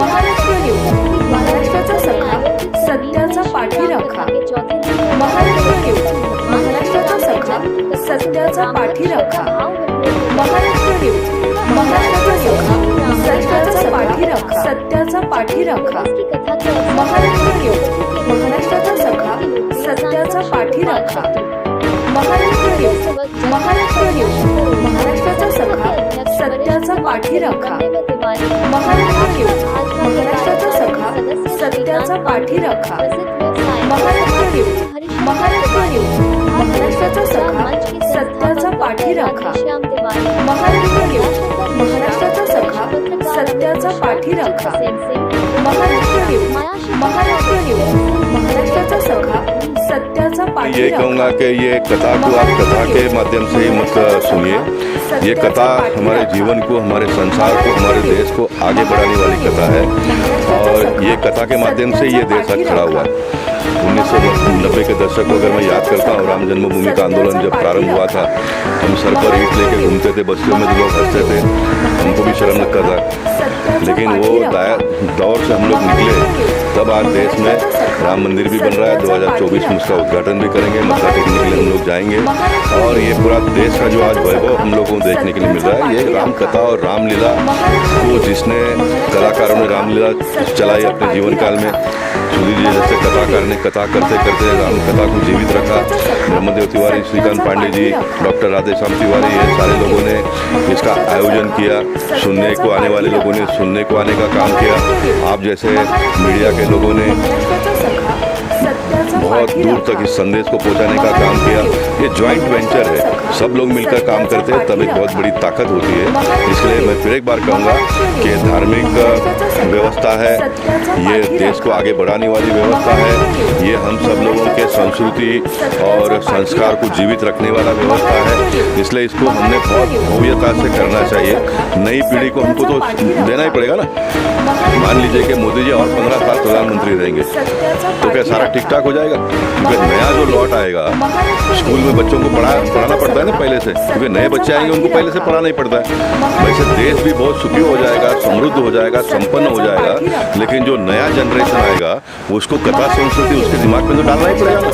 Maharashtra news, महाराष्ट्राचा सखा, सत्याचा पाठीराखा. महाराष्ट्र न्यूज, महाराष्ट्राचा सखा, सत्याचा पाठीराखा. महाराष्ट्र न्यूज, महाराष्ट्राचा सखा, सत्याचा पाठीराखा. सत्याचा पाठीराखा. महाराष्ट्र न्यूज, महाराष्ट्राचा सखा, सत्याचा पाठीराखा. महाराष्ट्र न्यूज, महाराष्ट्र न्यूज, महाराष्ट्राचा सखा, सत्याचा पाठीराखा. महाराष्ट्र न्यूज, महाराष्ट्राचा सखा, सत्याचा पाठीराखा. महाराष्ट्र न्यूज, महाराष्ट्र न्यूज, महाराष्ट्राचा सखा, सत्याचा पाठीराखा. महाराष्ट्र न्यूज, महाराष्ट्राचा सखा, सत्याचा पाठीराखा. महाराष्ट्र न्यूज, महाराष्ट्र न्यूज, महाराष्ट्राचा सखा, सत्याचा ये पाठीराखा. कहूँगा कि ये कथा को आप कथा के माध्यम से ही मत सुनिए. ये कथा हमारे जीवन को, हमारे संसार को, हमारे देश को आगे बढ़ाने वाली कथा है और ये कथा के माध्यम से ये देश आज खड़ा हुआ है. 1990 के दशक को अगर मैं याद करता हूँ, राम जन्मभूमि का आंदोलन जब प्रारंभ हुआ था, हम सर पर ईंट लेके घूमते थे, बस्तियों में लोग हंसते थे, हमको भी शर्म लगता था. लेकिन वो दौर से हम लोग निकले, तब आज देश में राम मंदिर भी बन रहा है. 2024 में उसका उद्घाटन भी करेंगे, मत्था टेकने के लिए हम लोग जाएंगे और ये पूरा देश का जो आज वैभव हम लोगों को देखने के लिए मिल रहा है. ये राम कथा और रामलीला को जिसने कलाकारों ने रामलीला चलाई अपने जीवन काल में, सुधीर जी जैसे कथाकार ने कथा करते करते राम कथा को जीवित रखा. ब्रह्मदेव तिवारी, श्रीकांत पांडे जी, डॉक्टर राधेश्याम तिवारी, ये सारे लोगों ने इसका आयोजन किया. सुनने को आने वाले लोगों ने सुनने को आने का काम किया. आप जैसे मीडिया के लोगों ने बहुत दूर तक इस संदेश को पहुंचाने का काम किया. ये जॉइंट वेंचर है, सब लोग मिलकर काम करते हैं तब एक बहुत बड़ी ताकत होती है. इसलिए मैं फिर एक बार कहूँगा कि धार्मिक व्यवस्था है, ये देश को आगे बढ़ाने वाली व्यवस्था है, ये हम सब लोगों के संस्कृति और संस्कार को जीवित रखने वाला व्यवस्था है. इसलिए इसको हमने बहुत भव्यता से करना चाहिए. नई पीढ़ी को हमको तो देना ही पड़ेगा ना. मान लीजिए कि मोदी जी और 15 साल प्रधानमंत्री रहेंगे तो क्या सारा ठीक ठाक हो जाएगा? क्योंकि नया जो लॉट आएगा, स्कूल में बच्चों को पढ़ाना पड़ता है ना पहले से, क्योंकि नए बच्चे आएंगे उनको पहले से पढ़ाना ही पड़ता है. वैसे देश भी बहुत सुखी हो जाएगा, समृद्ध हो जाएगा, संपन्न हो जाएगा. लेकिन जो नया जनरेशन आएगा उसको कथा संस्कृति उसके दिमाग में तो डालना ही पड़ेगा ना.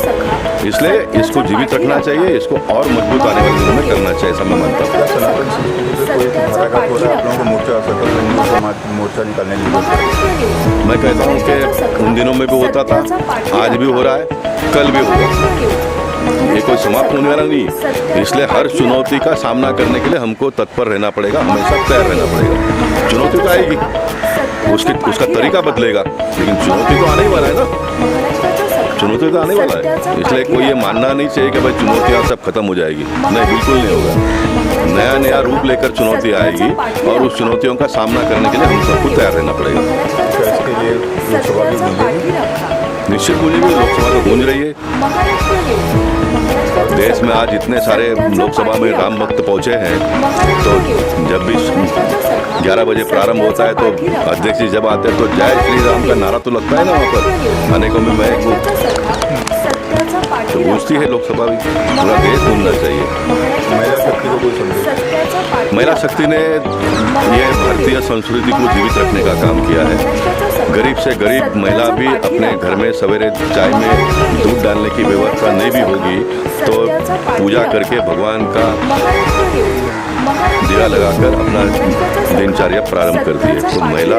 इसलिए इसको जीवित रखना चाहिए, इसको और मजबूत आने वाले दिनों में करना चाहिए, ऐसा मैं मानता हूँ. सनातन संस्कृति को हमारा का पूरा आप लोगों को मोर्चा हिंदू समाज मोर्चा निकालने की मैं कहता हूँ कि उन दिनों में भी होता था, आज भी हो रहा है, कल भी होगा. ये कोई समाप्त होने वाला नहीं है. इसलिए हर चुनौती का सामना करने के लिए हमको तत्पर रहना पड़ेगा, हमेशा तैयार रहना पड़ेगा. चुनौती तो आएगी, उसका तरीका बदलेगा, लेकिन चुनौती तो आने ही वाला है ना. चुनौती तो आने वाला है. इसलिए कोई ये मानना नहीं चाहिए कि भाई चुनौतियाँ सब खत्म हो जाएगी. नहीं, बिल्कुल नहीं होगा. नया नया रूप लेकर चुनौती आएगी और उस चुनौतियों का सामना करने के लिए हम सबको तैयार रहना पड़ेगा. इसके लिए लोकसभा भी गूंजेगी, निश्चित गूंजेगी. लोकसभा तो गूंज रही है. देश में आज इतने सारे लोकसभा में राम भक्त पहुंचे हैं, तो जब भी 11 बजे प्रारंभ होता है तो अध्यक्ष जी जब आते हैं तो जय श्री राम का नारा तो लगता है ना वहाँ पर. अनेकों में मैं तो गूंजती है लोकसभा भी. पूरा देश गूंजना चाहिए. महिला शक्ति को कोई संदेश? महिला शक्ति ने ये भारतीय संस्कृति को जीवित रखने का काम किया है. गरीब से गरीब महिला भी अपने घर में सवेरे चाय में दूध डालने की व्यवस्था नहीं भी होगी तो पूजा करके भगवान का दिया लगाकर अपना दिनचर्या प्रारंभ करती है. तो महिला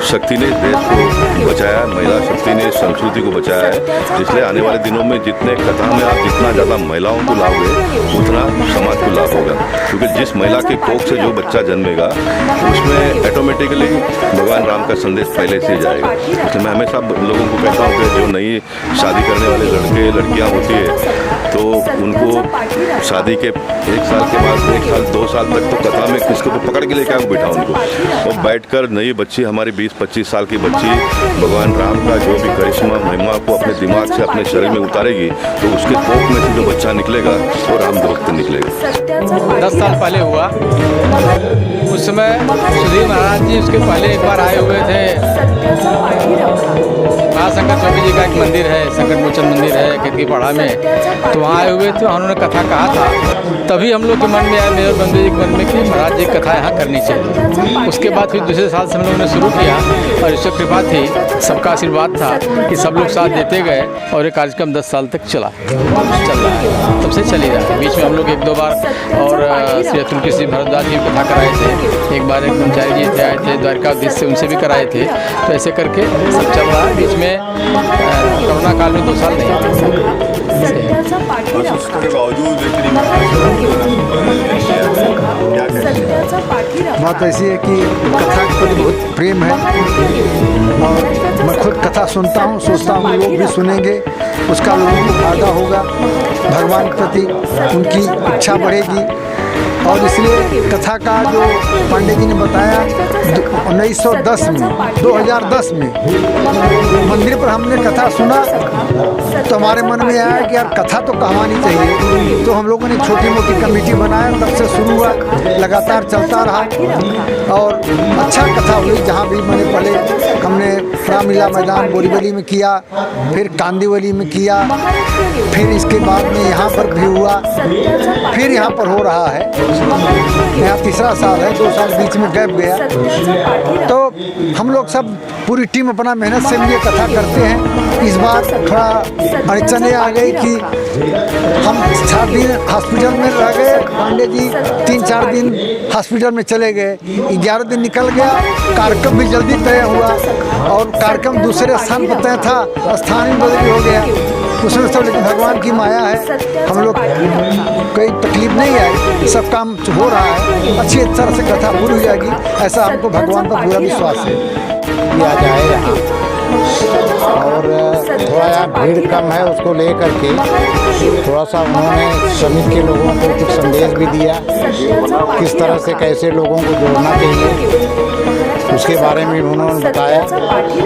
शक्ति ने देश को बचाया, महिला शक्ति ने संस्कृति को बचाया है. इसलिए आने वाले दिनों में जितने कथा में आप जितना ज़्यादा महिलाओं को लाओगे उतना समाज को लाभ होगा. क्योंकि जिस महिला के कोख से जो बच्चा जन्मेगा उसमें ऑटोमेटिकली भगवान राम का संदेश पहले से ही जाएगा. इसलिए मैं हमेशा लोगों को कहता हूँ कि जो नई शादी करने वाले लड़के लड़कियाँ होती है तो उनको शादी के 1 साल के बाद 1 साल 2 साल तक तो कथा में किसको तो पकड़ के लेके आओ बैठा उनको, और बैठकर नई बच्ची, हमारी 20-25 साल की बच्ची भगवान राम का जो भी करिश्मा महिमा को अपने दिमाग से अपने शरीर में उतारेगी तो उसके कोख में से जो बच्चा निकलेगा वो राम भक्त निकलेगा. 10 साल पहले हुआ, उस समय सुधीर महाराज जी उसके पहले एक बार आए हुए थे. यहाँ शंकर स्वामी जी का एक मंदिर है, संकट मोचन मंदिर है केतकी पड़ा में, तो वहाँ आए हुए थे, उन्होंने कथा कहा था। तभी हम लोग के मन में आया, मेरे और बंदे जी के मन में कि महाराज जी कथा यहाँ करनी चाहिए। उसके बाद फिर दूसरे साल से हम लोगों ने शुरू किया और ईश्वर कृपा थी, सबका आशीर्वाद था कि सब लोग साथ देते गए और ये कार्यक्रम 10 साल तक चल रहा है, तब से चल ही रहा है। बीच में हम लोग 1-2 बार और श्री अतुल के श्री भरद्वाज जी कथा कराए थे, एक बार एक ब्रह्मचारी जी थे आए थे द्वारकाधीश से, उनसे भी कराए थे। तो ऐसे करके सब चल रहा है। बीच में कोरोना काल में 2 साल नहीं उसके बावजूद बात ऐसी है कि कथा के प्रति बहुत प्रेम है और मैं खुद कथा सुनता हूँ, सोचता हूँ लोग भी सुनेंगे, उसका लोगों को फायदा होगा, भगवान के प्रति उनकी इच्छा बढ़ेगी। और इसलिए कथा का जो पांडे जी ने बताया 1910 में 2010 में मंदिर पर हमने कथा सुना तो हमारे मन में आया कि यार कथा तो कहवानी चाहिए। तो हम लोगों ने छोटी मोटी कमेटी बनाया, तब से शुरू हुआ, लगातार चलता रहा और अच्छा कथा हुई। जहाँ भी मैंने पहले हमने रामलीला मैदान बोरीवली में किया, फिर कांदीवली में किया, फिर इसके बाद में यहाँ पर भी हुआ, फिर यहाँ पर हो रहा है। यहाँ तीसरा साल है, 2 साल बीच में गैप गया। तो हम लोग सब पूरी टीम अपना मेहनत से ये कथा करते हैं। इस बार थोड़ा अड़चने आ गई कि हम 7 दिन हॉस्पिटल में रह गए, पांडे जी 3-4 दिन हॉस्पिटल में चले गए, 11 दिन निकल गया। कार्यक्रम भी जल्दी तय हुआ और कार्यक्रम दूसरे स्थान पर तय था, स्थान ही बदली हो गया उसमें सब। लेकिन भगवान की माया है, हम लोग कोई तकलीफ नहीं आई, सब काम हो रहा है, अच्छी तरह से कथा पूरी हो जाएगी, ऐसा हमको भगवान पर पूरा विश्वास है। किया जाए यहाँ और थोड़ा यहाँ भीड़ कम है, उसको लेकर के थोड़ा सा उन्होंने समिति के लोगों को कुछ संदेश भी दिया, किस तरह से कैसे लोगों को जोड़ना चाहिए उसके बारे में भी उन्होंने बताया।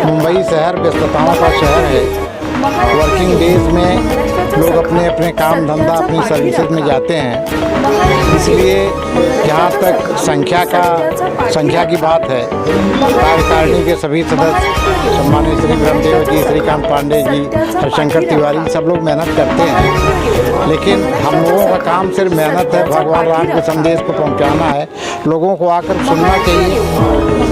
मुंबई शहर व्यस्तताओं का शहर है, वर्किंग डेज में लोग अपने अपने काम धंधा अपनी सर्विसेज में जाते हैं, इसलिए जहाँ तक संख्या की बात है, कार्यकारिणी के सभी सदस्य सम्मानित श्री ब्रह्मदेव जी, श्रीकांत पांडे जी और शंकर तिवारी सब लोग मेहनत करते हैं। लेकिन हम लोगों का काम सिर्फ मेहनत है, भगवान राम के संदेश को पहुँचाना है, लोगों को आकर सुनना चाहिए,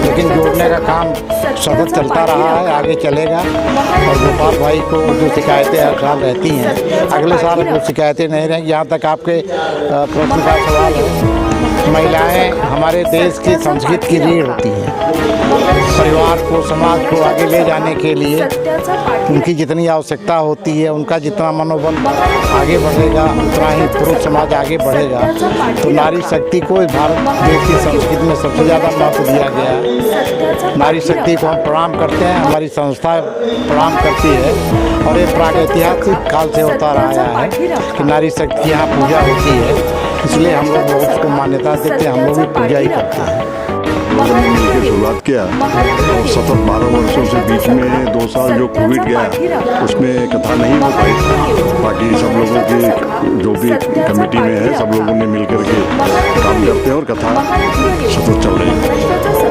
लेकिन जोड़ने का काम सतत चलता रहा है, आगे चलेगा। और गोपाल भाई को जो शिकायतें हर साल रहती हैं, अगले साल जो शिकायतें नहीं रहेंगी। यहाँ तक आपके प्रश्न का सवाल है, महिलाएं हमारे देश की संस्कृति की रीढ़ होती हैं। परिवार को, समाज को आगे ले जाने के लिए उनकी जितनी आवश्यकता होती है, उनका जितना मनोबल आगे बढ़ेगा, उतना ही पुरुष समाज आगे बढ़ेगा। तो नारी शक्ति को इस भारत देश की संस्कृति में सबसे ज़्यादा महत्व दिया गया है। नारी शक्ति को हम प्रणाम करते हैं, हमारी संस्था प्रणाम करती है और ये प्रागैतिहासिक काल से होता रहा है कि नारी शक्ति की यहाँ पूजा होती है, इसलिए हम लोग उसको मान्यता देते हैं, हम लोग भी पूजा ही करते हैं। लोगों ने मिलकर शुरुआत किया और सतत 12 वर्षों से बीच में 2 साल जो कोविड गया उसमें कथा नहीं हो पाई, बाकी सब लोगों की जो भी कमेटी में है सब लोगों ने मिलकर के काम करते हैं और कथा सतत चल रही है।